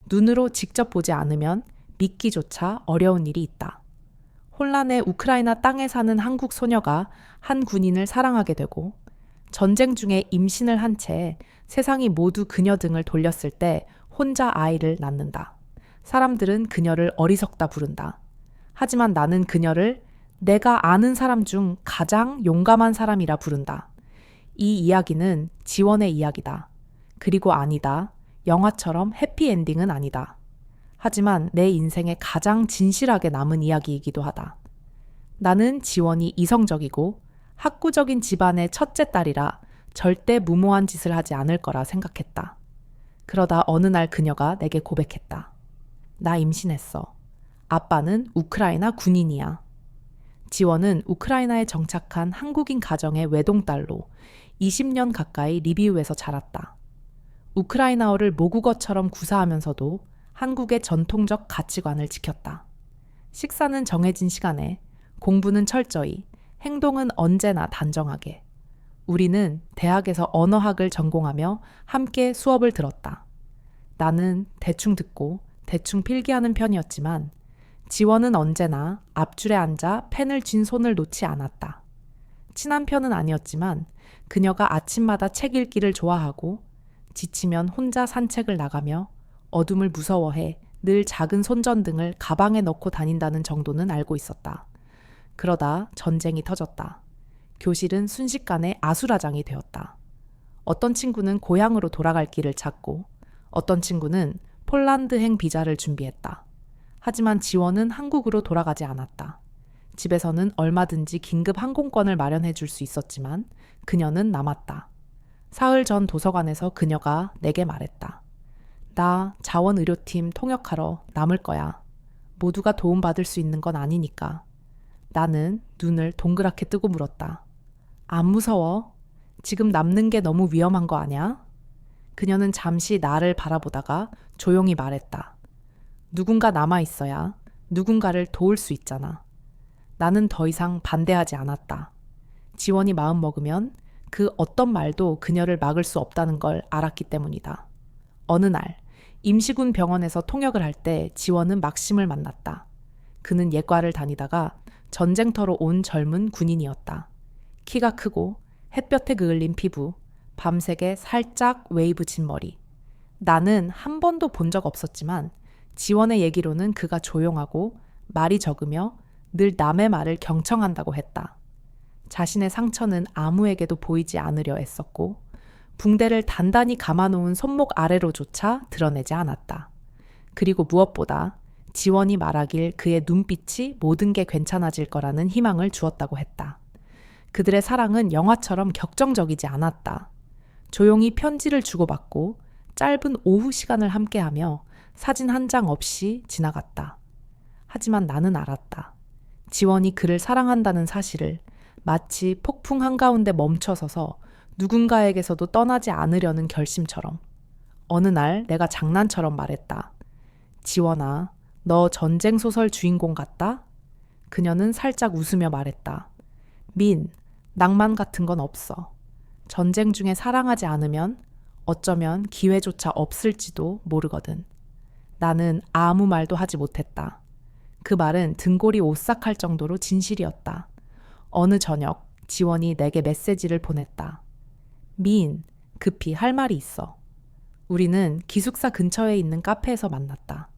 눈으로 직접 보지 않으면 믿기조차 어려운 일이 있다. 혼란의 우크라이나 땅에 사는 한국 소녀가 한 군인을 사랑하게 되고 전쟁 중에 임신을 한 채 세상이 모두 그녀 등을 돌렸을 때 혼자 아이를 낳는다. 사람들은 그녀를 어리석다 부른다. 하지만 나는 그녀를 내가 아는 사람 중 가장 용감한 사람이라 부른다. 이 이야기는 지원의 이야기다. 그리고 아니다. 영화처럼 해피엔딩은 아니다. 하지만 내 인생에 가장 진실하게 남은 이야기이기도 하다. 나는 지원이 이성적이고 학구적인 집안의 첫째 딸이라 절대 무모한 짓을 하지 않을 거라 생각했다. 그러다 어느 날 그녀가 내게 고백했다. 나 임신했어. 아빠는 우크라이나 군인이야. 지원은 우크라이나에 정착한 한국인 가정의 외동딸로 20년 가까이 리비우에서 자랐다. 우크라이나어를 모국어처럼 구사하면서도 한국의 전통적 가치관을 지켰다. 식사는 정해진 시간에, 공부는 철저히, 행동은 언제나 단정하게. 우리는 대학에서 언어학을 전공하며 함께 수업을 들었다. 나는 대충 듣고 대충 필기하는 편이었지만 지원은 언제나 앞줄에 앉아 펜을 쥔 손을 놓지 않았다. 친한 편은 아니었지만 그녀가 아침마다 책 읽기를 좋아하고 지치면 혼자 산책을 나가며 어둠을 무서워해 늘 작은 손전등을 가방에 넣고 다닌다는 정도는 알고 있었다. 그러다 전쟁이 터졌다. 교실은 순식간에 아수라장이 되었다. 어떤 친구는 고향으로 돌아갈 길을 찾고 어떤 친구는 폴란드행 비자를 준비했다. 하지만 지원은 한국으로 돌아가지 않았다. 집에서는 얼마든지 긴급 항공권을 마련해 줄 수 있었지만 그녀는 남았다. 사흘 전 도서관에서 그녀가 내게 말했다. 나 자원의료팀 통역하러 남을 거야. 모두가 도움받을 수 있는 건 아니니까. 나는 눈을 동그랗게 뜨고 물었다. 안 무서워? 지금 남는 게 너무 위험한 거 아냐? 그녀는 잠시 나를 바라보다가 조용히 말했다. 누군가 남아있어야 누군가를 도울 수 있잖아. 나는 더 이상 반대하지 않았다. 지원이 마음먹으면 그 어떤 말도 그녀를 막을 수 없다는 걸 알았기 때문이다. 어느 날 임시군 병원에서 통역을 할 때 지원은 막심을 만났다. 그는 예과를 다니다가 전쟁터로 온 젊은 군인이었다. 키가 크고 햇볕에 그을린 피부, 밤색에 살짝 웨이브 진 머리. 나는 한 번도 본 적 없었지만 지원의 얘기로는 그가 조용하고 말이 적으며 늘 남의 말을 경청한다고 했다. 자신의 상처는 아무에게도 보이지 않으려 애썼고 붕대를 단단히 감아놓은 손목 아래로조차 드러내지 않았다. 그리고 무엇보다 지원이 말하길 그의 눈빛이 모든 게 괜찮아질 거라는 희망을 주었다고 했다. 그들의 사랑은 영화처럼 격정적이지 않았다. 조용히 편지를 주고받고 짧은 오후 시간을 함께하며 사진 한 장 없이 지나갔다. 하지만 나는 알았다. 지원이 그를 사랑한다는 사실을 마치 폭풍 한가운데 멈춰서서 누군가에게서도 떠나지 않으려는 결심처럼. 어느 날 내가 장난처럼 말했다. 지원아, 너 전쟁소설 주인공 같다? 그녀는 살짝 웃으며 말했다. 민, 낭만 같은 건 없어. 전쟁 중에 사랑하지 않으면 어쩌면 기회조차 없을지도 모르거든. 나는 아무 말도 하지 못했다. 그 말은 등골이 오싹할 정도로 진실이었다. 어느 저녁 지원이 내게 메시지를 보냈다. 민, 급히 할 말이 있어. 우리는 기숙사 근처에 있는 카페에서 만났다.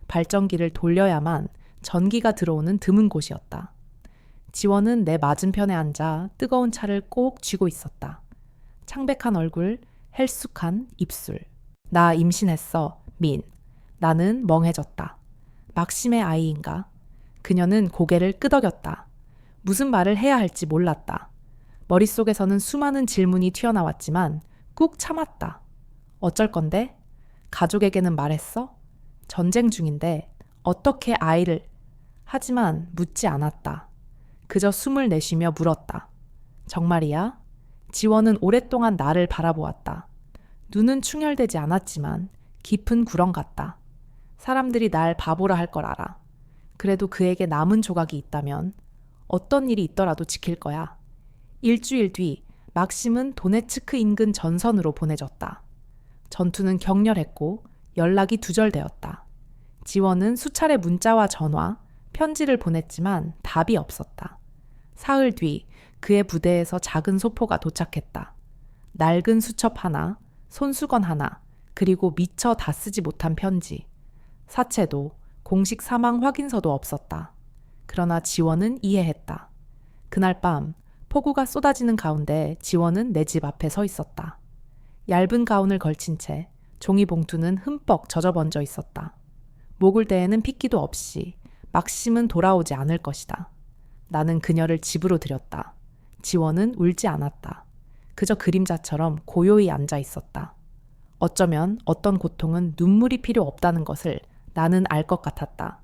발전기를 돌려야만 전기가 들어오는 드문 곳이었다. 지원은 내 맞은편에 앉아 뜨거운 차를 꼭 쥐고 있었다. 창백한 얼굴, 헬쑥한 입술. 나 임신했어, 민. 나는 멍해졌다. 막심의 아이인가? 그녀는 고개를 끄덕였다. 무슨 말을 해야 할지 몰랐다. 머릿속에서는 수많은 질문이 튀어나왔지만 꾹 참았다. 어쩔 건데? 가족에게는 말했어? 전쟁 중인데 어떻게 아이를... 하지만 묻지 않았다. 그저 숨을 내쉬며 물었다. 정말이야? 지원은 오랫동안 나를 바라보았다. 눈은 충혈되지 않았지만 깊은 구렁 같다. 사람들이 날 바보라 할 걸 알아. 그래도 그에게 남은 조각이 있다면 어떤 일이 있더라도 지킬 거야. 일주일 뒤 막심은 도네츠크 인근 전선으로 보내졌다. 전투는 격렬했고 연락이 두절되었다. 지원은 수차례 문자와 전화, 편지를 보냈지만 답이 없었다. 사흘 뒤 그의 부대에서 작은 소포가 도착했다. 낡은 수첩 하나, 손수건 하나, 그리고 미처 다 쓰지 못한 편지. 사체도 공식 사망 확인서도 없었다. 그러나 지원은 이해했다. 그날 밤 폭우가 쏟아지는 가운데 지원은 내 집 앞에 서 있었다. 얇은 가운을 걸친 채 종이 봉투는 흠뻑 젖어번져 있었다. 모굴대에는 핏기도 없이 막심은 돌아오지 않을 것이다. 나는 그녀를 집으로 들였다. 지원은 울지 않았다. 그저 그림자처럼 고요히 앉아 있었다. 어쩌면 어떤 고통은 눈물이 필요 없다는 것을 나는 알 것 같았다.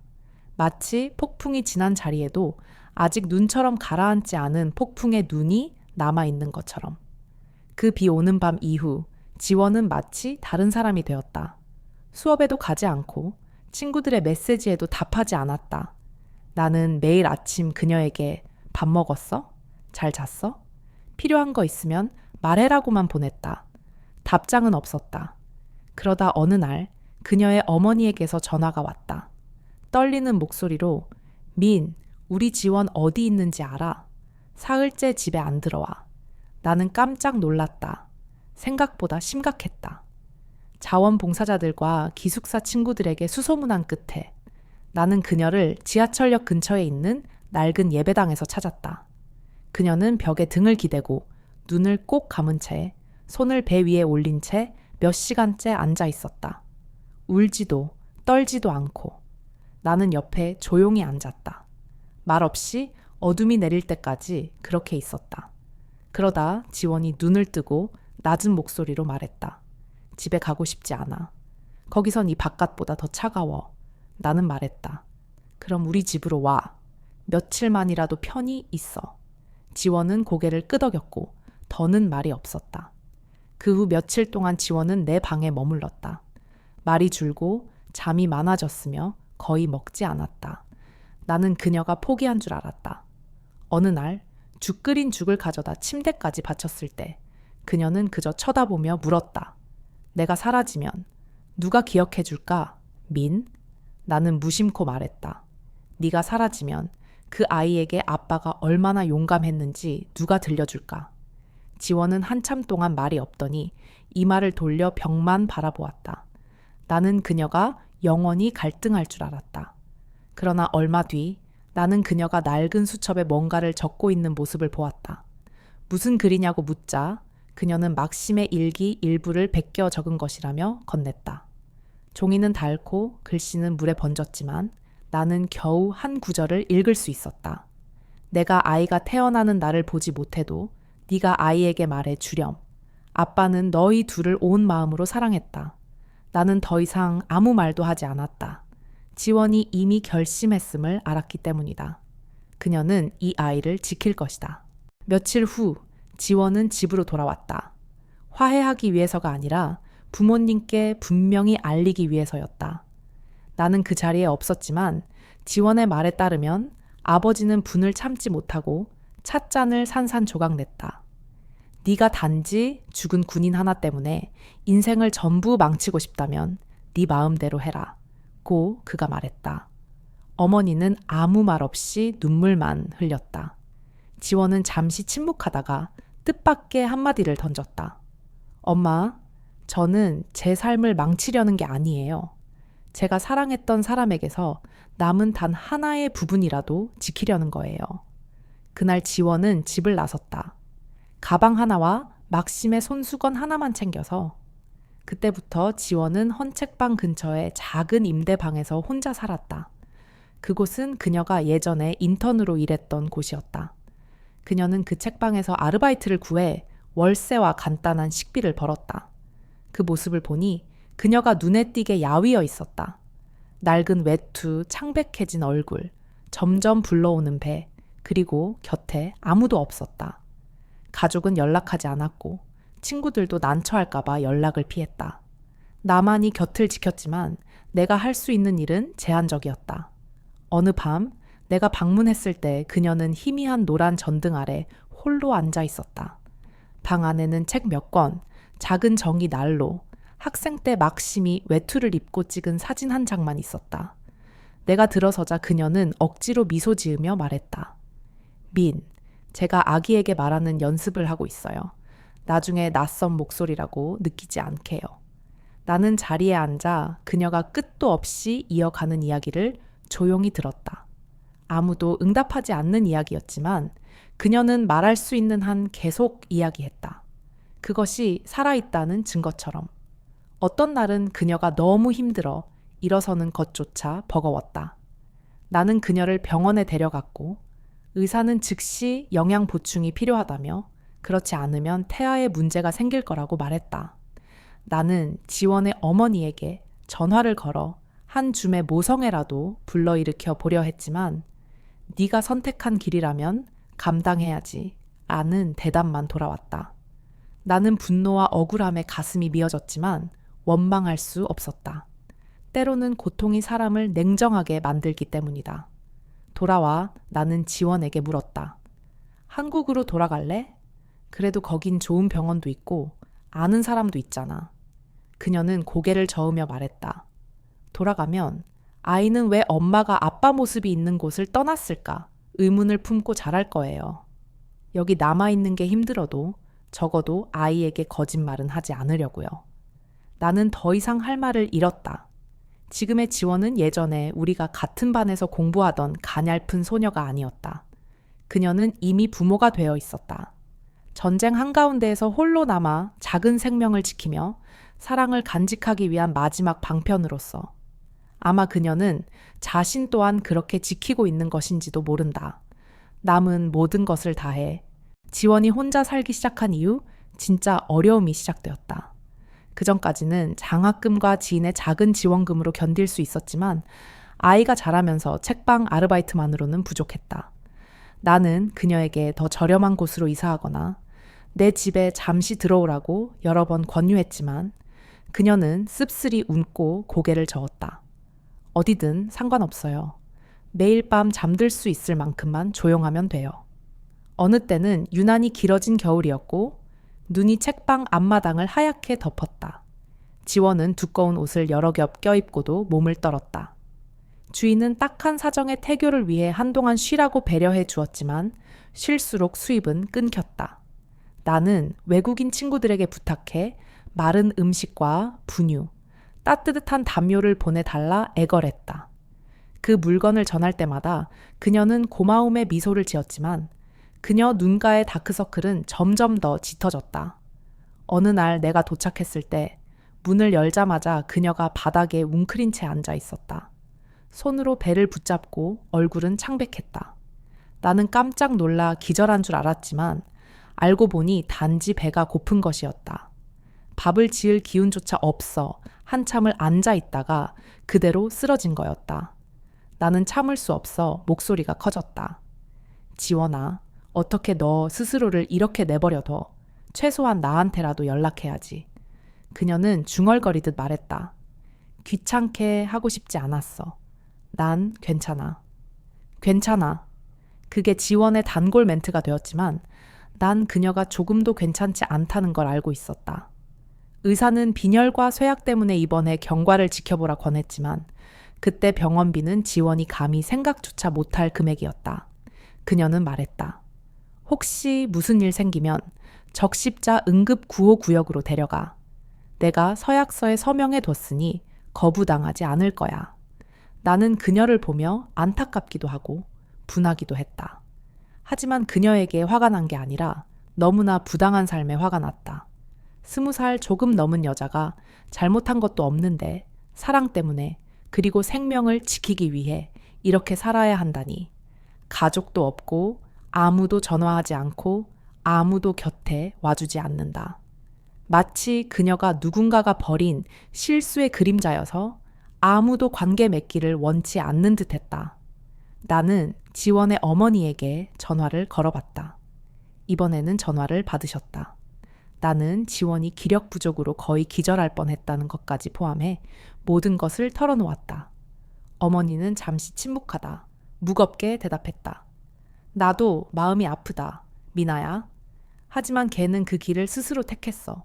마치 폭풍이 지난 자리에도 아직 눈처럼 가라앉지 않은 폭풍의 눈이 남아있는 것처럼. 그 비 오는 밤 이후 지원은 마치 다른 사람이 되었다. 수업에도 가지 않고 친구들의 메시지에도 답하지 않았다. 나는 매일 아침 그녀에게 밥 먹었어? 잘 잤어? 필요한 거 있으면 말해라고만 보냈다. 답장은 없었다. 그러다 어느 날 그녀의 어머니에게서 전화가 왔다. 떨리는 목소리로 민, 우리 지원 어디 있는지 알아? 사흘째 집에 안 들어와. 나는 깜짝 놀랐다. 생각보다 심각했다. 자원봉사자들과 기숙사 친구들에게 수소문한 끝에 나는 그녀를 지하철역 근처에 있는 낡은 예배당에서 찾았다. 그녀는 벽에 등을 기대고 눈을 꼭 감은 채 손을 배 위에 올린 채 몇 시간째 앉아 있었다. 울지도 떨지도 않고 나는 옆에 조용히 앉았다. 말없이 어둠이 내릴 때까지 그렇게 있었다. 그러다 지원이 눈을 뜨고 낮은 목소리로 말했다. 집에 가고 싶지 않아. 거기선 이 바깥보다 더 차가워. 나는 말했다. 그럼 우리 집으로 와. 며칠만이라도 편히 있어. 지원은 고개를 끄덕였고 더는 말이 없었다. 그 후 며칠 동안 지원은 내 방에 머물렀다. 말이 줄고 잠이 많아졌으며 거의 먹지 않았다. 나는 그녀가 포기한 줄 알았다. 어느 날 죽 끓인 죽을 가져다 침대까지 받쳤을 때 그녀는 그저 쳐다보며 물었다. 내가 사라지면 누가 기억해 줄까? 민? 나는 무심코 말했다. 네가 사라지면 그 아이에게 아빠가 얼마나 용감했는지 누가 들려줄까? 지원은 한참 동안 말이 없더니 이마를 돌려 벽만 바라보았다. 나는 그녀가 영원히 갈등할 줄 알았다. 그러나 얼마 뒤 나는 그녀가 낡은 수첩에 뭔가를 적고 있는 모습을 보았다. 무슨 글이냐고 묻자 그녀는 막심의 일기 일부를 베껴 적은 것이라며 건넸다. 종이는 닳고 글씨는 물에 번졌지만 나는 겨우 한 구절을 읽을 수 있었다. 내가 아이가 태어나는 날을 보지 못해도 네가 아이에게 말해 주렴. 아빠는 너희 둘을 온 마음으로 사랑했다. 나는 더 이상 아무 말도 하지 않았다. 지원이 이미 결심했음을 알았기 때문이다. 그녀는 이 아이를 지킬 것이다. 며칠 후 지원은 집으로 돌아왔다. 화해하기 위해서가 아니라 부모님께 분명히 알리기 위해서였다. 나는 그 자리에 없었지만 지원의 말에 따르면 아버지는 분을 참지 못하고 찻잔을 산산조각 냈다. 네가 단지 죽은 군인 하나 때문에 인생을 전부 망치고 싶다면 네 마음대로 해라. 고 그가 말했다. 어머니는 아무 말 없이 눈물만 흘렸다. 지원은 잠시 침묵하다가 뜻밖의 한마디를 던졌다. 엄마, 저는 제 삶을 망치려는 게 아니에요. 제가 사랑했던 사람에게서 남은 단 하나의 부분이라도 지키려는 거예요. 그날 지원은 집을 나섰다. 가방 하나와 막심의 손수건 하나만 챙겨서 그때부터 지원은 헌책방 근처의 작은 임대방에서 혼자 살았다. 그곳은 그녀가 예전에 인턴으로 일했던 곳이었다. 그녀는 그 책방에서 아르바이트를 구해 월세와 간단한 식비를 벌었다. 그 모습을 보니 그녀가 눈에 띄게 야위어 있었다. 낡은 외투, 창백해진 얼굴, 점점 불러오는 배, 그리고 곁에 아무도 없었다. 가족은 연락하지 않았고 친구들도 난처할까봐 연락을 피했다. 나만이 곁을 지켰지만 내가 할 수 있는 일은 제한적이었다. 어느 밤 내가 방문했을 때 그녀는 희미한 노란 전등 아래 홀로 앉아 있었다. 방 안에는 책 몇 권, 작은 정이 난로, 학생 때 막심이 외투를 입고 찍은 사진 한 장만 있었다. 내가 들어서자 그녀는 억지로 미소 지으며 말했다. 민, 제가 아기에게 말하는 연습을 하고 있어요. 나중에 낯선 목소리라고 느끼지 않게요. 나는 자리에 앉아 그녀가 끝도 없이 이어가는 이야기를 조용히 들었다. 아무도 응답하지 않는 이야기였지만 그녀는 말할 수 있는 한 계속 이야기했다. 그것이 살아있다는 증거처럼. 어떤 날은 그녀가 너무 힘들어 일어서는 것조차 버거웠다. 나는 그녀를 병원에 데려갔고 의사는 즉시 영양 보충이 필요하다며 그렇지 않으면 태아에 문제가 생길 거라고 말했다. 나는 지원의 어머니에게 전화를 걸어 한 줌의 모성애라도 불러일으켜 보려 했지만 네가 선택한 길이라면 감당해야지 라는 대답만 돌아왔다. 나는 분노와 억울함에 가슴이 미어졌지만 원망할 수 없었다. 때로는 고통이 사람을 냉정하게 만들기 때문이다. 돌아와 나는 지원에게 물었다. 한국으로 돌아갈래? 그래도 거긴 좋은 병원도 있고 아는 사람도 있잖아. 그녀는 고개를 저으며 말했다. 돌아가면 아이는 왜 엄마가 아빠 모습이 있는 곳을 떠났을까? 의문을 품고 자랄 거예요. 여기 남아있는 게 힘들어도 적어도 아이에게 거짓말은 하지 않으려고요. 나는 더 이상 할 말을 잃었다. 지금의 지원은 예전에 우리가 같은 반에서 공부하던 가냘픈 소녀가 아니었다. 그녀는 이미 부모가 되어 있었다. 전쟁 한가운데에서 홀로 남아 작은 생명을 지키며 사랑을 간직하기 위한 마지막 방편으로서 아마 그녀는 자신 또한 그렇게 지키고 있는 것인지도 모른다. 남은 모든 것을 다해 지원이 혼자 살기 시작한 이후 진짜 어려움이 시작되었다. 그전까지는 장학금과 지인의 작은 지원금으로 견딜 수 있었지만 아이가 자라면서 책방 아르바이트만으로는 부족했다. 나는 그녀에게 더 저렴한 곳으로 이사하거나 내 집에 잠시 들어오라고 여러 번 권유했지만 그녀는 씁쓸히 웃고 고개를 저었다. 어디든 상관없어요. 매일 밤 잠들 수 있을 만큼만 조용하면 돼요. 어느 때는 유난히 길어진 겨울이었고 눈이 책방 앞마당을 하얗게 덮었다. 지원은 두꺼운 옷을 여러 겹 껴입고도 몸을 떨었다. 주인은 딱한 사정의 태교를 위해 한동안 쉬라고 배려해 주었지만 쉴수록 수입은 끊겼다. 나는 외국인 친구들에게 부탁해 마른 음식과 분유, 따뜻한 담요를 보내달라 애걸했다. 그 물건을 전할 때마다 그녀는 고마움의 미소를 지었지만 그녀 눈가의 다크서클은 점점 더 짙어졌다. 어느 날 내가 도착했을 때 문을 열자마자 그녀가 바닥에 웅크린 채 앉아 있었다. 손으로 배를 붙잡고 얼굴은 창백했다. 나는 깜짝 놀라 기절한 줄 알았지만 알고 보니 단지 배가 고픈 것이었다. 밥을 지을 기운조차 없어 한참을 앉아 있다가 그대로 쓰러진 거였다. 나는 참을 수 없어 목소리가 커졌다. 지원아, 어떻게 너 스스로를 이렇게 내버려둬? 최소한 나한테라도 연락해야지. 그녀는 중얼거리듯 말했다. 귀찮게 하고 싶지 않았어. 난 괜찮아. 괜찮아. 그게 지원의 단골 멘트가 되었지만 난 그녀가 조금도 괜찮지 않다는 걸 알고 있었다. 의사는 빈혈과 쇠약 때문에 입원해 경과를 지켜보라 권했지만 그때 병원비는 지원이 감히 생각조차 못할 금액이었다. 그녀는 말했다. 혹시 무슨 일 생기면 적십자 응급구호구역으로 데려가. 내가 서약서에 서명해 뒀으니 거부당하지 않을 거야. 나는 그녀를 보며 안타깝기도 하고 분하기도 했다. 하지만 그녀에게 화가 난 게 아니라 너무나 부당한 삶에 화가 났다. 20살 조금 넘은 여자가 잘못한 것도 없는데 사랑 때문에 그리고 생명을 지키기 위해 이렇게 살아야 한다니. 가족도 없고 아무도 전화하지 않고 아무도 곁에 와주지 않는다. 마치 그녀가 누군가가 버린 실수의 그림자여서 아무도 관계 맺기를 원치 않는 듯했다. 나는 지원의 어머니에게 전화를 걸어봤다. 이번에는 전화를 받으셨다. 나는 지원이 기력 부족으로 거의 기절할 뻔했다는 것까지 포함해 모든 것을 털어놓았다. 어머니는 잠시 침묵하다 무겁게 대답했다. 나도 마음이 아프다, 미나야. 하지만 걔는 그 길을 스스로 택했어.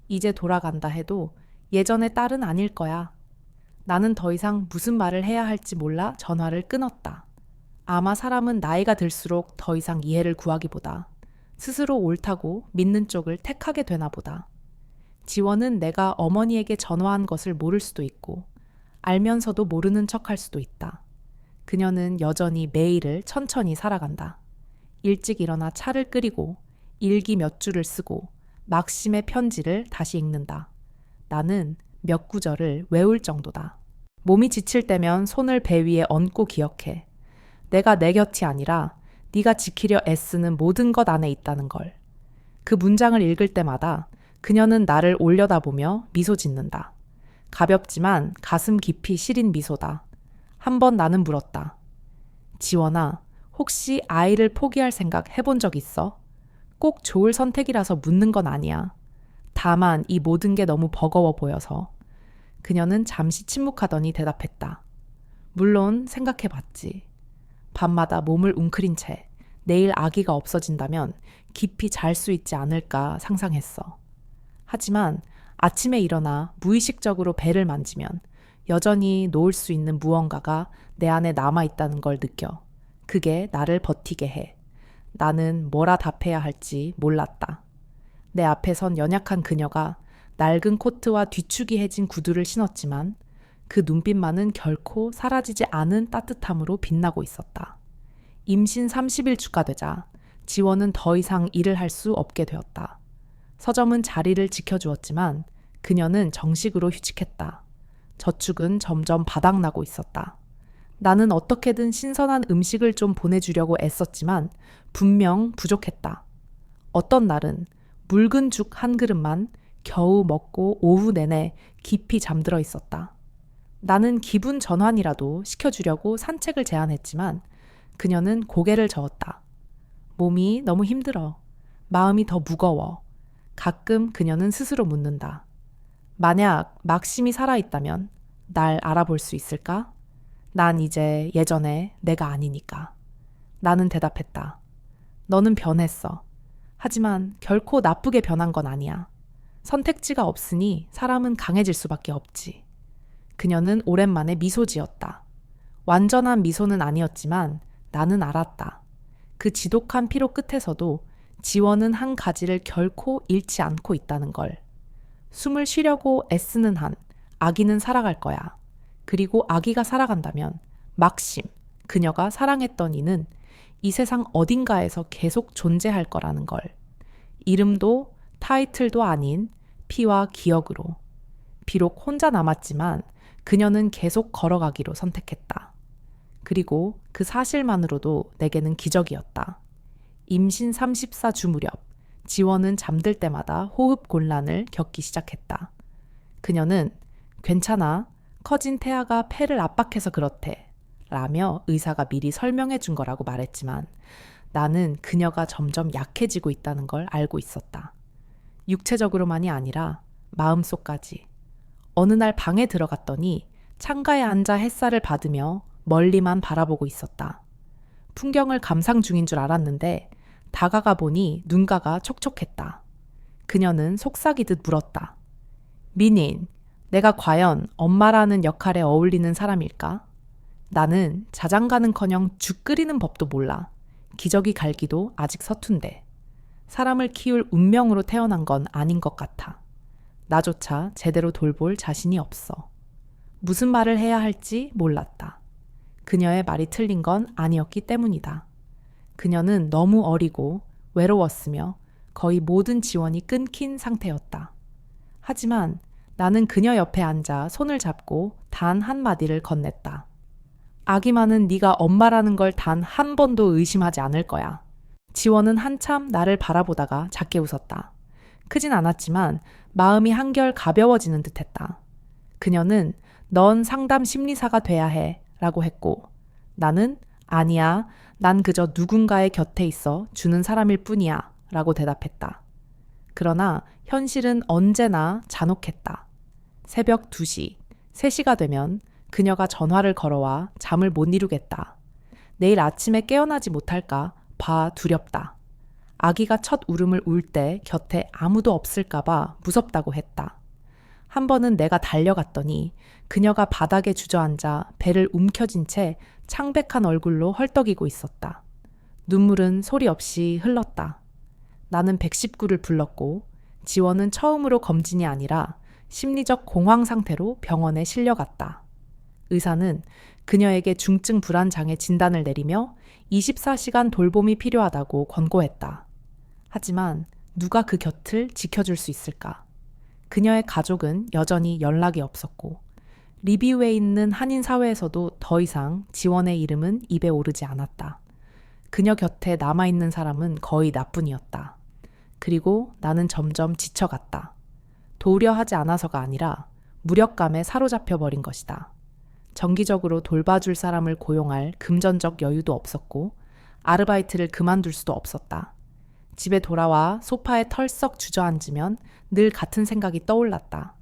이제 돌아간다 해도 예전의 딸은 아닐 거야. 나는 더 이상 무슨 말을 해야 할지 몰라 전화를 끊었다. 아마 사람은 나이가 들수록 더 이상 이해를 구하기보다 스스로 옳다고 믿는 쪽을 택하게 되나 보다. 지원은 내가 어머니에게 전화한 것을 모를 수도 있고 알면서도 모르는 척할 수도 있다. 그녀는 여전히 매일을 천천히 살아간다. 일찍 일어나 차를 끓이고 일기 몇 줄을 쓰고 막심의 편지를 다시 읽는다. 나는 몇 구절을 외울 정도다. 몸이 지칠 때면 손을 배 위에 얹고 기억해. 내가 내 곁이 아니라 네가 지키려 애쓰는 모든 것 안에 있다는 걸. 그 문장을 읽을 때마다 그녀는 나를 올려다보며 미소 짓는다. 가볍지만 가슴 깊이 시린 미소다. 한 번 나는 물었다. 지원아, 혹시 아이를 포기할 생각 해본 적 있어? 꼭 좋을 선택이라서 묻는 건 아니야. 다만 이 모든 게 너무 버거워 보여서. 그녀는 잠시 침묵하더니 대답했다. 물론 생각해봤지. 밤마다 몸을 웅크린 채 내일 아기가 없어진다면 깊이 잘 수 있지 않을까 상상했어. 하지만 아침에 일어나 무의식적으로 배를 만지면 여전히 놓을 수 있는 무언가가 내 안에 남아있다는 걸 느껴. 그게 나를 버티게 해. 나는 뭐라 답해야 할지 몰랐다. 내 앞에 선 연약한 그녀가 낡은 코트와 뒤축이 해진 구두를 신었지만 그 눈빛만은 결코 사라지지 않은 따뜻함으로 빛나고 있었다. 임신 30일주가 되자 지원은 더 이상 일을 할 수 없게 되었다. 서점은 자리를 지켜주었지만 그녀는 정식으로 휴직했다. 저축은 점점 바닥나고 있었다. 나는 어떻게든 신선한 음식을 좀 보내주려고 애썼지만 분명 부족했다. 어떤 날은 묽은 죽 한 그릇만 겨우 먹고 오후 내내 깊이 잠들어 있었다. 나는 기분 전환이라도 시켜주려고 산책을 제안했지만 그녀는 고개를 저었다. 몸이 너무 힘들어. 마음이 더 무거워. 가끔 그녀는 스스로 묻는다. 만약 막심이 살아있다면 날 알아볼 수 있을까? 난 이제 예전에 내가 아니니까. 나는 대답했다. 너는 변했어. 하지만 결코 나쁘게 변한 건 아니야. 선택지가 없으니 사람은 강해질 수밖에 없지. 그녀는 오랜만에 미소 지었다. 완전한 미소는 아니었지만 나는 알았다. 그 지독한 피로 끝에서도 지원은 한 가지를 결코 잃지 않고 있다는 걸. 숨을 쉬려고 애쓰는 한 아기는 살아갈 거야. 그리고 아기가 살아간다면 막심, 그녀가 사랑했던 이는 이 세상 어딘가에서 계속 존재할 거라는 걸. 이름도 타이틀도 아닌 피와 기억으로. 비록 혼자 남았지만 그녀는 계속 걸어가기로 선택했다. 그리고 그 사실만으로도 내게는 기적이었다. 임신 34주 무렵 지원은 잠들 때마다 호흡 곤란을 겪기 시작했다. 그녀는 괜찮아, 커진 태아가 폐를 압박해서 그렇대 라며 의사가 미리 설명해 준 거라고 말했지만 나는 그녀가 점점 약해지고 있다는 걸 알고 있었다. 육체적으로만이 아니라 마음속까지. 어느 날 방에 들어갔더니 창가에 앉아 햇살을 받으며 멀리만 바라보고 있었다. 풍경을 감상 중인 줄 알았는데 다가가 보니 눈가가 촉촉했다. 그녀는 속삭이듯 물었다. 민인, 내가 과연 엄마라는 역할에 어울리는 사람일까? 나는 자장가는커녕 죽 끓이는 법도 몰라. 기저귀 갈기도 아직 서툰데. 사람을 키울 운명으로 태어난 건 아닌 것 같아. 나조차 제대로 돌볼 자신이 없어. 무슨 말을 해야 할지 몰랐다. 그녀의 말이 틀린 건 아니었기 때문이다. 그녀는 너무 어리고 외로웠으며 거의 모든 지원이 끊긴 상태였다. 하지만 나는 그녀 옆에 앉아 손을 잡고 단 한마디를 건넸다. 아기만은 네가 엄마라는 걸 단 한 번도 의심하지 않을 거야. 지원은 한참 나를 바라보다가 작게 웃었다. 크진 않았지만 마음이 한결 가벼워지는 듯했다. 그녀는 넌 상담 심리사가 돼야 해 라고 했고 나는 아니야, 난 그저 누군가의 곁에 있어 주는 사람일 뿐이야 라고 대답했다. 그러나 현실은 언제나 잔혹했다. 새벽 2시, 3시가 되면 그녀가 전화를 걸어와 잠을 못 이루겠다. 내일 아침에 깨어나지 못할까 봐 두렵다. 아기가 첫 울음을 울 때 곁에 아무도 없을까 봐 무섭다고 했다. 한 번은 내가 달려갔더니 그녀가 바닥에 주저앉아 배를 움켜쥔 채 창백한 얼굴로 헐떡이고 있었다. 눈물은 소리 없이 흘렀다. 나는 119를 불렀고 지원은 처음으로 검진이 아니라 심리적 공황 상태로 병원에 실려갔다. 의사는 그녀에게 중증 불안 장애 진단을 내리며 24시간 돌봄이 필요하다고 권고했다. 하지만 누가 그 곁을 지켜줄 수 있을까? 그녀의 가족은 여전히 연락이 없었고 리비우에 있는 한인 사회에서도 더 이상 지원의 이름은 입에 오르지 않았다. 그녀 곁에 남아있는 사람은 거의 나뿐이었다. 그리고 나는 점점 지쳐갔다. 도우려 하지 않아서가 아니라 무력감에 사로잡혀 버린 것이다. 정기적으로 돌봐줄 사람을 고용할 금전적 여유도 없었고 아르바이트를 그만둘 수도 없었다. 집에 돌아와 소파에 털썩 주저앉으면 늘 같은 생각이 떠올랐다.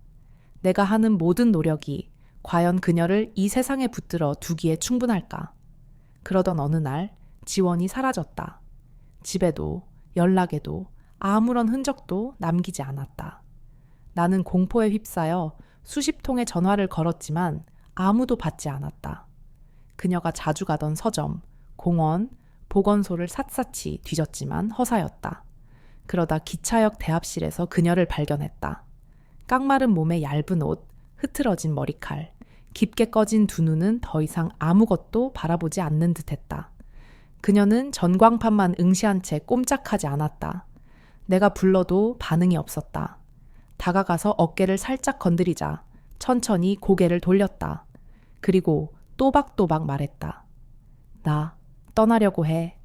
내가 하는 모든 노력이 과연 그녀를 이 세상에 붙들어 두기에 충분할까? 그러던 어느 날 지원이 사라졌다. 집에도 연락에도 아무런 흔적도 남기지 않았다. 나는 공포에 휩싸여 수십 통의 전화를 걸었지만 아무도 받지 않았다. 그녀가 자주 가던 서점, 공원, 보건소를 샅샅이 뒤졌지만 허사였다. 그러다 기차역 대합실에서 그녀를 발견했다. 깡마른 몸에 얇은 옷, 흐트러진 머리칼, 깊게 꺼진 두 눈은 더 이상 아무것도 바라보지 않는 듯했다. 그녀는 전광판만 응시한 채 꼼짝하지 않았다. 내가 불러도 반응이 없었다. 다가가서 어깨를 살짝 건드리자 천천히 고개를 돌렸다. 그리고 또박또박 말했다. 나 떠나려고 해.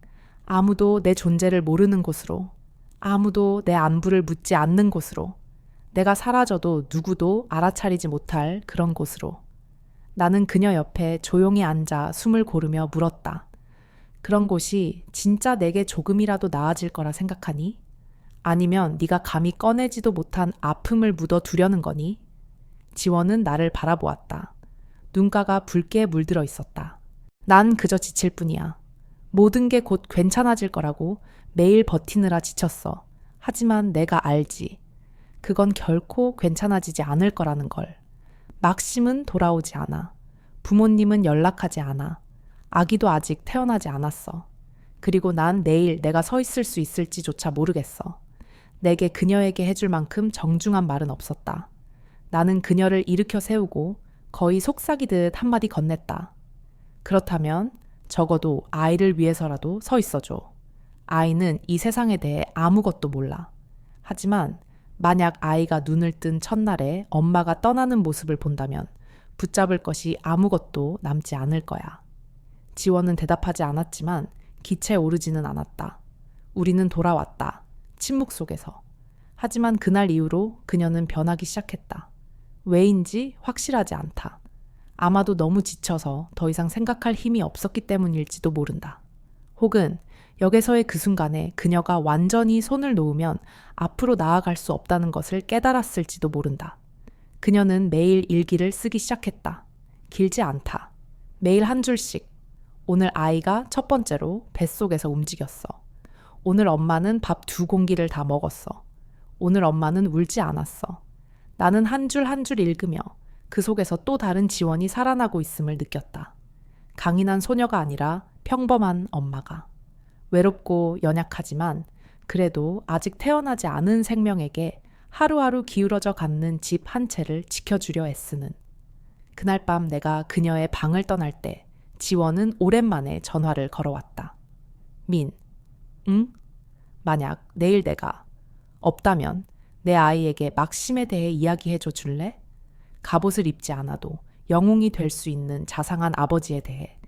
아무도 내 존재를 모르는 곳으로. 아무도 내 안부를 묻지 않는 곳으로. 내가 사라져도 누구도 알아차리지 못할 그런 곳으로. 나는 그녀 옆에 조용히 앉아 숨을 고르며 물었다. 그런 곳이 진짜 내게 조금이라도 나아질 거라 생각하니? 아니면 네가 감히 꺼내지도 못한 아픔을 묻어두려는 거니? 지원은 나를 바라보았다. 눈가가 붉게 물들어 있었다. 난 그저 지칠 뿐이야. 모든 게 곧 괜찮아질 거라고 매일 버티느라 지쳤어. 하지만 내가 알지. 그건 결코 괜찮아지지 않을 거라는 걸. 막심은 돌아오지 않아. 부모님은 연락하지 않아. 아기도 아직 태어나지 않았어. 그리고 난 내일 내가 서 있을 수 있을지조차 모르겠어. 내게 그녀에게 해줄 만큼 정중한 말은 없었다. 나는 그녀를 일으켜 세우고 거의 속삭이듯 한마디 건넸다. 그렇다면 적어도 아이를 위해서라도 서 있어줘. 아이는 이 세상에 대해 아무것도 몰라. 하지만 만약 아이가 눈을 뜬 첫날에 엄마가 떠나는 모습을 본다면 붙잡을 것이 아무것도 남지 않을 거야. 지원은 대답하지 않았지만 기체에 오르지는 않았다. 우리는 돌아왔다. 침묵 속에서. 하지만 그날 이후로 그녀는 변하기 시작했다. 왜인지 확실하지 않다. 아마도 너무 지쳐서 더 이상 생각할 힘이 없었기 때문일지도 모른다. 혹은 역에서의 그 순간에 그녀가 완전히 손을 놓으면 앞으로 나아갈 수 없다는 것을 깨달았을지도 모른다. 그녀는 매일 일기를 쓰기 시작했다. 길지 않다. 매일 한 줄씩. 오늘 아이가 첫 번째로 뱃속에서 움직였어. 오늘 엄마는 밥 2공기를 다 먹었어. 오늘 엄마는 울지 않았어. 나는 한 줄 한 줄 읽으며 그 속에서 또 다른 지원이 살아나고 있음을 느꼈다. 강인한 소녀가 아니라 평범한 엄마가. 외롭고 연약하지만 그래도 아직 태어나지 않은 생명에게 하루하루 기울어져 갖는 집 한 채를 지켜주려 애쓰는. 그날 밤 내가 그녀의 방을 떠날 때 지원은 오랜만에 전화를 걸어왔다. 민, 응? 만약 내일 내가 없다면 내 아이에게 막심에 대해 이야기해줘 줄래? 갑옷을 입지 않아도 영웅이 될 수 있는 자상한 아버지에 대해.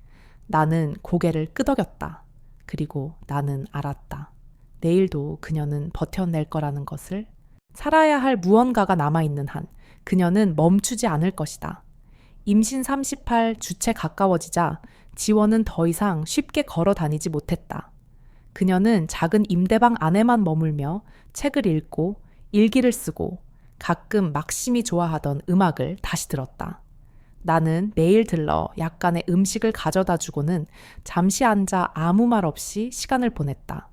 나는 고개를 끄덕였다. 그리고 나는 알았다. 내일도 그녀는 버텨낼 거라는 것을. 살아야 할 무언가가 남아있는 한 그녀는 멈추지 않을 것이다. 임신 38 주체 가까워지자 지원은 더 이상 쉽게 걸어 다니지 못했다. 그녀는 작은 임대방 안에만 머물며 책을 읽고 일기를 쓰고 가끔 막심이 좋아하던 음악을 다시 들었다. 나는 매일 들러 약간의 음식을 가져다 주고는 잠시 앉아 아무 말 없이 시간을 보냈다.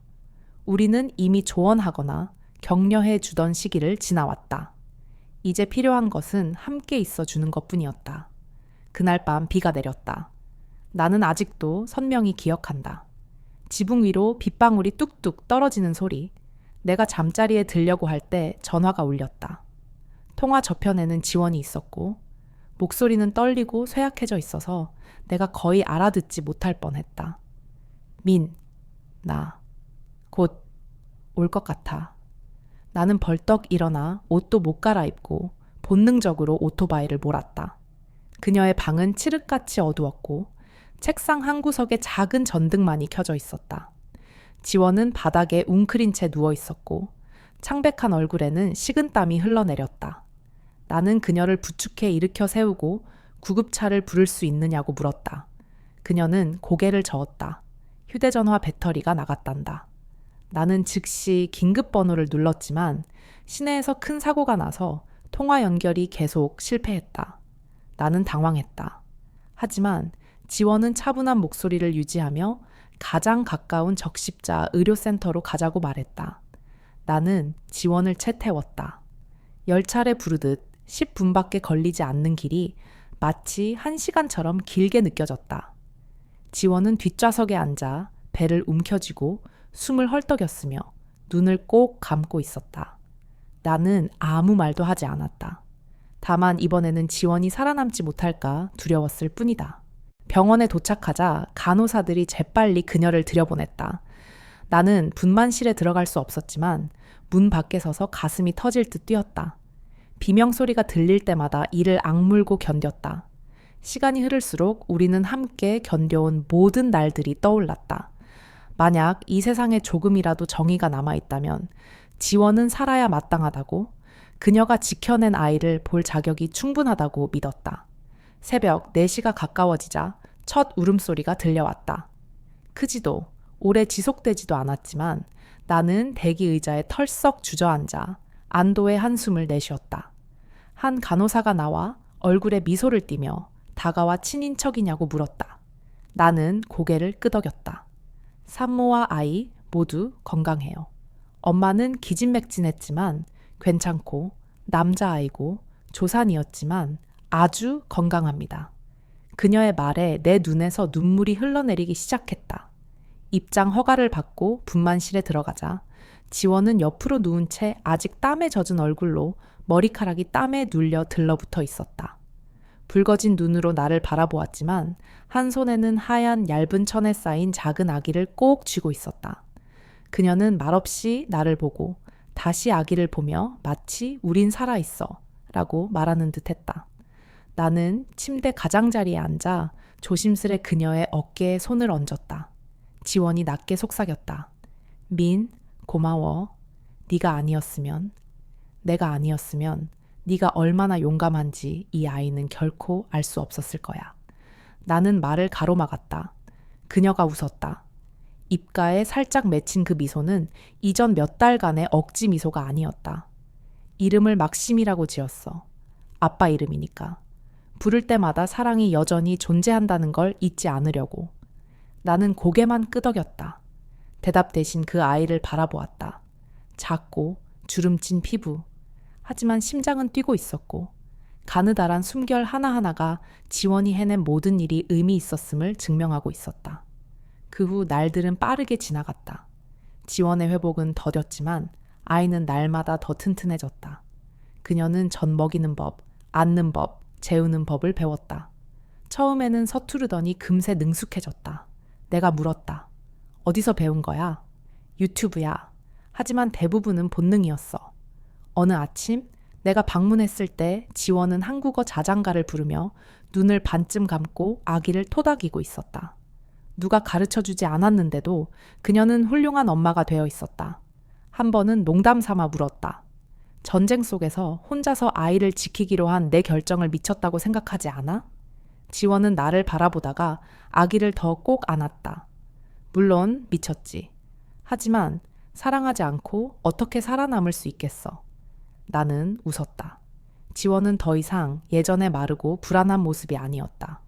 우리는 이미 조언하거나 격려해 주던 시기를 지나왔다. 이제 필요한 것은 함께 있어 주는 것뿐이었다. 그날 밤 비가 내렸다. 나는 아직도 선명히 기억한다. 지붕 위로 빗방울이 뚝뚝 떨어지는 소리. 내가 잠자리에 들려고 할 때 전화가 울렸다. 통화 저편에는 지원이 있었고 목소리는 떨리고 쇠약해져 있어서 내가 거의 알아듣지 못할 뻔했다. 민, 나, 곧 올 것 같아. 나는 벌떡 일어나 옷도 못 갈아입고 본능적으로 오토바이를 몰았다. 그녀의 방은 칠흑같이 어두웠고 책상 한 구석에 작은 전등만이 켜져 있었다. 지원은 바닥에 웅크린 채 누워 있었고 창백한 얼굴에는 식은땀이 흘러내렸다. 나는 그녀를 부축해 일으켜 세우고 구급차를 부를 수 있느냐고 물었다. 그녀는 고개를 저었다. 휴대전화 배터리가 나갔단다. 나는 즉시 긴급번호를 눌렀지만 시내에서 큰 사고가 나서 통화 연결이 계속 실패했다. 나는 당황했다. 하지만 지원은 차분한 목소리를 유지하며 가장 가까운 적십자 의료센터로 가자고 말했다. 나는 지원을 채 태웠다. 열차를 부르듯 10분밖에 걸리지 않는 길이 마치 1시간처럼 길게 느껴졌다. 지원은 뒷좌석에 앉아 배를 움켜쥐고 숨을 헐떡였으며 눈을 꼭 감고 있었다. 나는 아무 말도 하지 않았다. 다만 이번에는 지원이 살아남지 못할까 두려웠을 뿐이다. 병원에 도착하자 간호사들이 재빨리 그녀를 들여보냈다. 나는 분만실에 들어갈 수 없었지만 문 밖에 서서 가슴이 터질 듯 뛰었다. 비명소리가 들릴 때마다 이를 악물고 견뎠다. 시간이 흐를수록 우리는 함께 견뎌온 모든 날들이 떠올랐다. 만약 이 세상에 조금이라도 정의가 남아있다면 지원은 살아야 마땅하다고, 그녀가 지켜낸 아이를 볼 자격이 충분하다고 믿었다. 새벽 4시가 가까워지자 첫 울음소리가 들려왔다. 크지도 오래 지속되지도 않았지만 나는 대기 의자에 털썩 주저앉아 안도의 한숨을 내쉬었다. 한 간호사가 나와 얼굴에 미소를 띠며 다가와 친인척이냐고 물었다. 나는 고개를 끄덕였다. 산모와 아이 모두 건강해요. 엄마는 기진맥진했지만 괜찮고 남자아이고 조산이었지만 아주 건강합니다. 그녀의 말에 내 눈에서 눈물이 흘러내리기 시작했다. 입장 허가를 받고 분만실에 들어가자 지원은 옆으로 누운 채 아직 땀에 젖은 얼굴로 머리카락이 땀에 눌려 들러붙어 있었다. 붉어진 눈으로 나를 바라보았지만 한 손에는 하얀 얇은 천에 쌓인 작은 아기를 꼭 쥐고 있었다. 그녀는 말없이 나를 보고 다시 아기를 보며 마치 우린 살아있어 라고 말하는 듯 했다. 나는 침대 가장자리에 앉아 조심스레 그녀의 어깨에 손을 얹었다. 지원이 낮게 속삭였다. 민, 고마워. 네가 아니었으면, 내가 아니었으면 네가 얼마나 용감한지 이 아이는 결코 알 수 없었을 거야. 나는 말을 가로막았다. 그녀가 웃었다. 입가에 살짝 맺힌 그 미소는 이전 몇 달간의 억지 미소가 아니었다. 이름을 막심이라고 지었어. 아빠 이름이니까. 부를 때마다 사랑이 여전히 존재한다는 걸 잊지 않으려고. 나는 고개만 끄덕였다. 대답 대신 그 아이를 바라보았다. 작고 주름진 피부. 하지만 심장은 뛰고 있었고 가느다란 숨결 하나하나가 지원이 해낸 모든 일이 의미 있었음을 증명하고 있었다. 그 후 날들은 빠르게 지나갔다. 지원의 회복은 더뎠지만 아이는 날마다 더 튼튼해졌다. 그녀는 젖 먹이는 법, 앉는 법, 재우는 법을 배웠다. 처음에는 서투르더니 금세 능숙해졌다. 내가 물었다. 어디서 배운 거야? 유튜브야. 하지만 대부분은 본능이었어. 어느 아침 내가 방문했을 때 지원은 한국어 자장가를 부르며 눈을 반쯤 감고 아기를 토닥이고 있었다. 누가 가르쳐주지 않았는데도 그녀는 훌륭한 엄마가 되어 있었다. 한 번은 농담 삼아 물었다. 전쟁 속에서 혼자서 아이를 지키기로 한 내 결정을 미쳤다고 생각하지 않아? 지원은 나를 바라보다가 아기를 더 꼭 안았다. 물론 미쳤지. 하지만 사랑하지 않고 어떻게 살아남을 수 있겠어. 나는 웃었다. 지원은 더 이상 예전에 마르고 불안한 모습이 아니었다.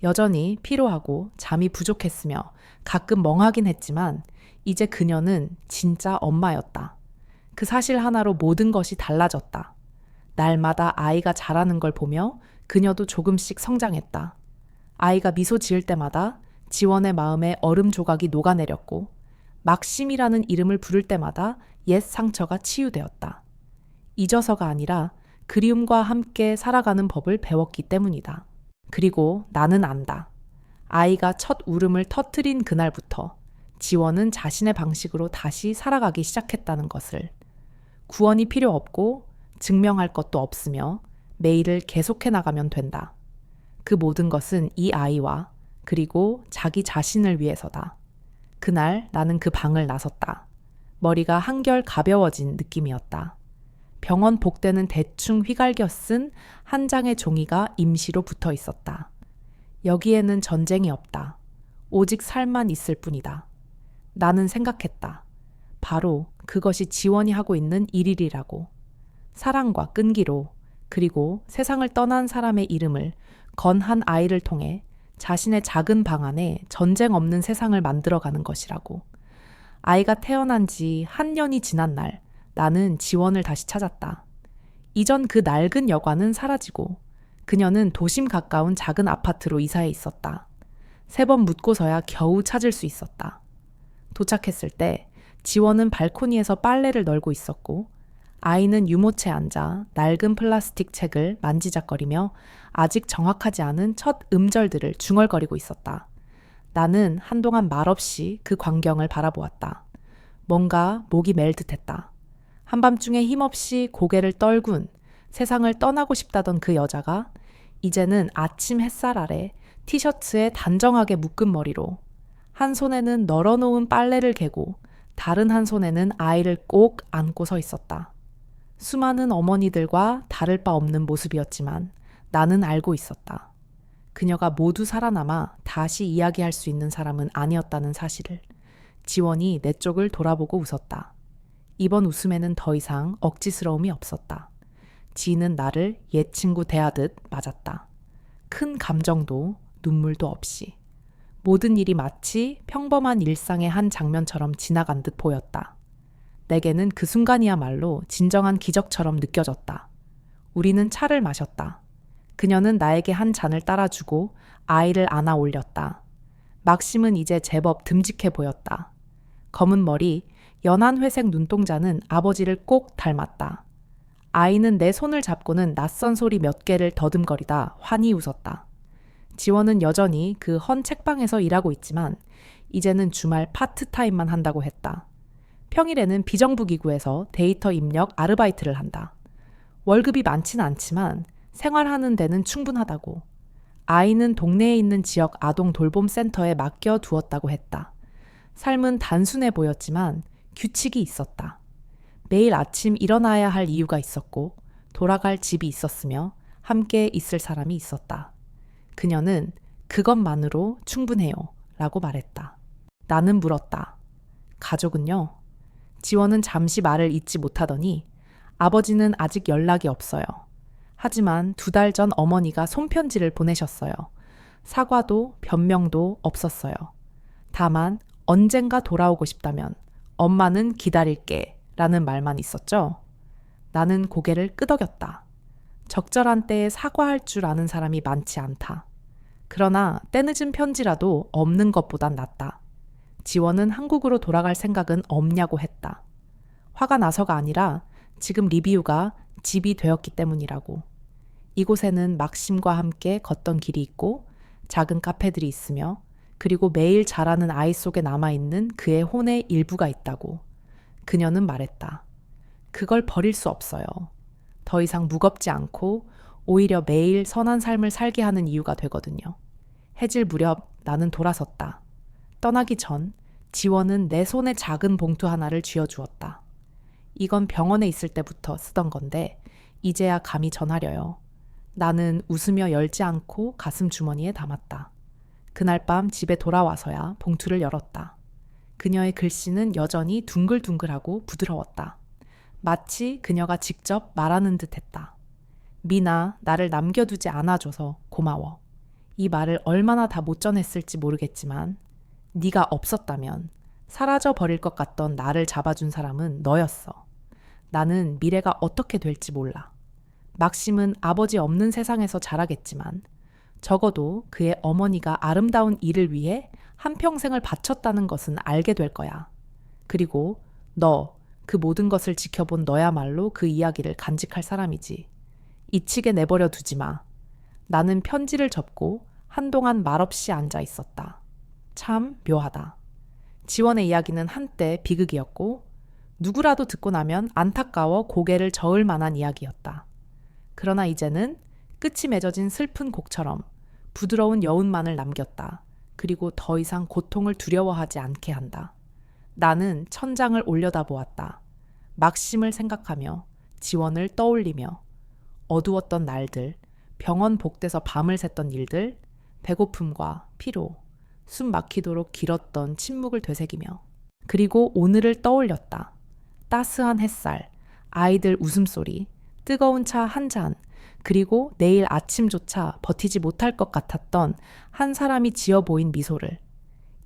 여전히 피로하고 잠이 부족했으며 가끔 멍하긴 했지만 이제 그녀는 진짜 엄마였다. 그 사실 하나로 모든 것이 달라졌다. 날마다 아이가 자라는 걸 보며 그녀도 조금씩 성장했다. 아이가 미소 지을 때마다 지원의 마음에 얼음 조각이 녹아내렸고 막심이라는 이름을 부를 때마다 옛 상처가 치유되었다. 잊어서가 아니라 그리움과 함께 살아가는 법을 배웠기 때문이다. 그리고 나는 안다. 아이가 첫 울음을 터뜨린 그날부터 지원은 자신의 방식으로 다시 살아가기 시작했다는 것을. 구원이 필요 없고 증명할 것도 없으며 매일을 계속해 나가면 된다. 그 모든 것은 이 아이와 그리고 자기 자신을 위해서다. 그날 나는 그 방을 나섰다. 머리가 한결 가벼워진 느낌이었다. 병원 복대는 대충 휘갈겨 쓴 한 장의 종이가 임시로 붙어 있었다. 여기에는 전쟁이 없다. 오직 살만 있을 뿐이다. 나는 생각했다. 바로 그것이 지원이 하고 있는 일이라고. 사랑과 끈기로 그리고 세상을 떠난 사람의 이름을 건 한 아이를 통해 자신의 작은 방 안에 전쟁 없는 세상을 만들어가는 것이라고. 아이가 태어난 지 한 년이 지난 날 나는 지원을 다시 찾았다. 이전 그 낡은 여관은 사라지고 그녀는 도심 가까운 작은 아파트로 이사해 있었다. 3번 묻고서야 겨우 찾을 수 있었다. 도착했을 때 지원은 발코니에서 빨래를 널고 있었고 아이는 유모차에 앉아 낡은 플라스틱 책을 만지작거리며 아직 정확하지 않은 첫 음절들을 중얼거리고 있었다. 나는 한동안 말없이 그 광경을 바라보았다. 뭔가 목이 멜 듯했다. 한밤중에 힘없이 고개를 떨군 세상을 떠나고 싶다던 그 여자가 이제는 아침 햇살 아래 티셔츠에 단정하게 묶은 머리로 한 손에는 널어놓은 빨래를 개고 다른 한 손에는 아이를 꼭 안고 서 있었다. 수많은 어머니들과 다를 바 없는 모습이었지만 나는 알고 있었다. 그녀가 모두 살아남아 다시 이야기할 수 있는 사람은 아니었다는 사실을. 지원이 내 쪽을 돌아보고 웃었다. 이번 웃음에는 더 이상 억지스러움이 없었다. 지인은 나를 옛 친구 대하듯 맞았다. 큰 감정도 눈물도 없이. 모든 일이 마치 평범한 일상의 한 장면처럼 지나간 듯 보였다. 내게는 그 순간이야말로 진정한 기적처럼 느껴졌다. 우리는 차를 마셨다. 그녀는 나에게 한 잔을 따라주고 아이를 안아 올렸다. 막심은 이제 제법 듬직해 보였다. 검은 머리, 연한 회색 눈동자는 아버지를 꼭 닮았다. 아이는 내 손을 잡고는 낯선 소리 몇 개를 더듬거리다 환히 웃었다. 지원은 여전히 그 헌 책방에서 일하고 있지만 이제는 주말 파트타임만 한다고 했다. 평일에는 비정부 기구에서 데이터 입력 아르바이트를 한다. 월급이 많진 않지만 생활하는 데는 충분하다고. 아이는 동네에 있는 지역 아동 돌봄 센터에 맡겨 두었다고 했다. 삶은 단순해 보였지만 규칙이 있었다. 매일 아침 일어나야 할 이유가 있었고 돌아갈 집이 있었으며 함께 있을 사람이 있었다. 그녀는 그것만으로 충분해요 라고 말했다. 나는 물었다. 가족은요? 지원은 잠시 말을 잇지 못하더니 아버지는 아직 연락이 없어요. 하지만 2달 전 어머니가 손편지를 보내셨어요. 사과도 변명도 없었어요. 다만 언젠가 돌아오고 싶다면 엄마는 기다릴게 라는 말만 있었죠. 나는 고개를 끄덕였다. 적절한 때에 사과할 줄 아는 사람이 많지 않다. 그러나 때늦은 편지라도 없는 것보단 낫다. 지원은 한국으로 돌아갈 생각은 없냐고 했다. 화가 나서가 아니라 지금 리비우가 집이 되었기 때문이라고. 이곳에는 막심과 함께 걷던 길이 있고 작은 카페들이 있으며 그리고 매일 자라는 아이 속에 남아있는 그의 혼의 일부가 있다고. 그녀는 말했다. 그걸 버릴 수 없어요. 더 이상 무겁지 않고 오히려 매일 선한 삶을 살게 하는 이유가 되거든요. 해질 무렵 나는 돌아섰다. 떠나기 전 지원은 내 손에 작은 봉투 하나를 쥐어주었다. 이건 병원에 있을 때부터 쓰던 건데 이제야 감히 전하려요. 나는 웃으며 열지 않고 가슴 주머니에 담았다. 그날 밤 집에 돌아와서야 봉투를 열었다. 그녀의 글씨는 여전히 둥글둥글하고 부드러웠다. 마치 그녀가 직접 말하는 듯 했다. 미나, 나를 남겨두지 않아줘서 고마워. 이 말을 얼마나 다 못 전했을지 모르겠지만 네가 없었다면 사라져 버릴 것 같던 나를 잡아준 사람은 너였어. 나는 미래가 어떻게 될지 몰라. 막심은 아버지 없는 세상에서 자라겠지만 적어도 그의 어머니가 아름다운 일을 위해 한평생을 바쳤다는 것은 알게 될 거야. 그리고 너, 그 모든 것을 지켜본 너야말로 그 이야기를 간직할 사람이지. 잊히게 내버려 두지 마. 나는 편지를 접고 한동안 말없이 앉아 있었다. 참 묘하다. 지원의 이야기는 한때 비극이었고 누구라도 듣고 나면 안타까워 고개를 저을 만한 이야기였다. 그러나 이제는 끝이 맺어진 슬픈 곡처럼 부드러운 여운만을 남겼다. 그리고 더 이상 고통을 두려워하지 않게 한다. 나는 천장을 올려다보았다. 막심을 생각하며 지원을 떠올리며 어두웠던 날들, 병원 복대서 밤을 샜던 일들, 배고픔과 피로, 숨 막히도록 길었던 침묵을 되새기며 그리고 오늘을 떠올렸다. 따스한 햇살, 아이들 웃음소리, 뜨거운 차 한 잔, 그리고 내일 아침조차 버티지 못할 것 같았던 한 사람이 지어 보인 미소를.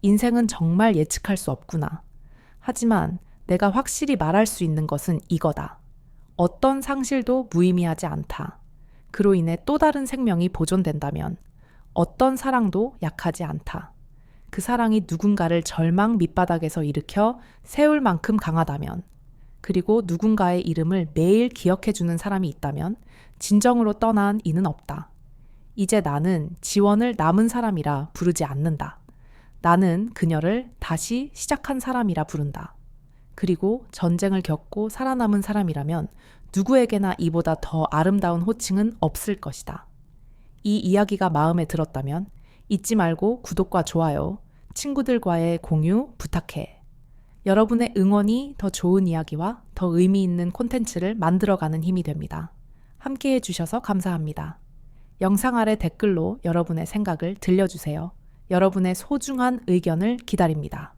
인생은 정말 예측할 수 없구나. 하지만 내가 확실히 말할 수 있는 것은 이거다. 어떤 상실도 무의미하지 않다. 그로 인해 또 다른 생명이 보존된다면 어떤 사랑도 약하지 않다. 그 사랑이 누군가를 절망 밑바닥에서 일으켜 세울 만큼 강하다면, 그리고 누군가의 이름을 매일 기억해주는 사람이 있다면 진정으로 떠난 이는 없다. 이제 나는 지원을 남은 사람이라 부르지 않는다. 나는 그녀를 다시 시작한 사람이라 부른다. 그리고 전쟁을 겪고 살아남은 사람이라면 누구에게나 이보다 더 아름다운 호칭은 없을 것이다. 이 이야기가 마음에 들었다면 잊지 말고 구독과 좋아요, 친구들과의 공유 부탁해. 여러분의 응원이 더 좋은 이야기와 더 의미 있는 콘텐츠를 만들어가는 힘이 됩니다. 함께 해주셔서 감사합니다. 영상 아래 댓글로 여러분의 생각을 들려주세요. 여러분의 소중한 의견을 기다립니다.